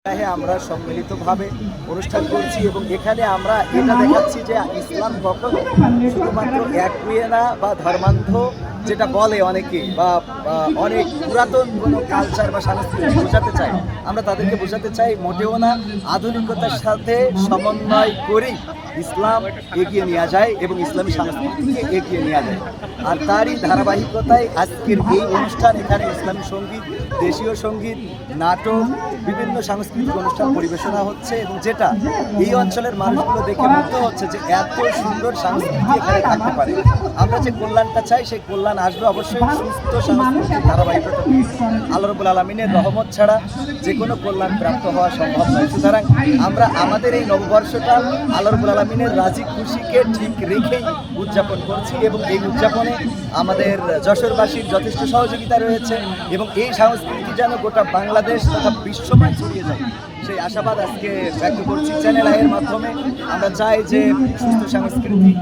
আমরা সম্মিলিতভাবে অনুষ্ঠান করছি এবং এখানে আমরা এটা দেখাচ্ছি যে ইসলাম কখনো শুধুমাত্র একগুঁয়ে না বা ধর্মান্ধ যেটা বলে অনেকে বা অনেক পুরাতন কোনো কালচার বা সংস্কৃতি বোঝাতে চাই, আমরা তাদেরকে বোঝাতে চাই মোটেও না, আধুনিকতার সাথে সমন্বয় করেই ইসলাম এগিয়ে নেওয়া যায় এবং ইসলামী সংস্কৃতিকে এগিয়ে নেওয়া যায়। আর তারই ধারাবাহিকতায় আজকের এই অনুষ্ঠান, এখানে ইসলামী সঙ্গীত, দেশীয় সঙ্গীত, নাটক, বিভিন্ন সাংস্কৃতিক অনুষ্ঠান পরিবেশনা হচ্ছে এবং যেটা এই অঞ্চলের মানুষগুলো দেখে মুগ্ধ হচ্ছে যে এত সুন্দর সংস্কৃতি এখানে থাকতে পারে। আমরা যে কল্যাণটা চাই সেই কল্যাণ আসবে অবশ্যই সুস্থ সাংস্কৃতিক ধারাবাহিকতা। আল্লাহ রাব্বুল আলামিনের রহমত ছাড়া যে কোনো কল্যাণ প্রাপ্ত হওয়া সম্ভব নয়। সুতরাং আমরা আমাদের এই নববর্ষটা আল্লাহ রাব্বুল আলামিনের রাজি খুশিকে ঠিক রেখেই উদযাপন করছি এবং এই উদযাপনে আমাদের যশোরবাসীর যথেষ্ট সহযোগিতা রয়েছে এবং এই সংস্কৃতি যেন গোটা বাংলাদেশ তথা বিশ্বময় ছড়িয়ে যায় সেই আশাবাদ আজকে ব্যক্ত করছি। চ্যানেল আইয়ের মাধ্যমে আমরা চাই যে সুস্থ সংস্কৃতি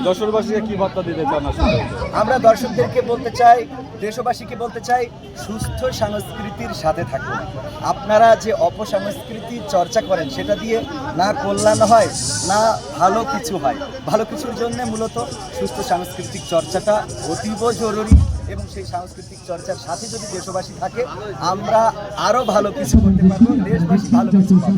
যশোরবাসীকে কি বার্তা দিতে চান? আমরা দর্শকদেরকে বলতে চাই, দেশবাসীকে বলতে চাই, সুস্থ সংস্কৃতির সাথে থাকুন। আপনারা যে অপসংস্কৃতির চর্চা করেন সেটা দিয়ে না কল্যাণ হয় না ভালো কিছু হয়। ভালো কিছুর জন্য মূলত সুস্থ সাংস্কৃতিক চর্চাটা অতীব জরুরি এবং সেই সাংস্কৃতিক চর্চার সাথে যদি দেশবাসী থাকে আমরা আরও ভালো কিছু করতে পারবো, দেশবাসী ভালো কিছু পাবো।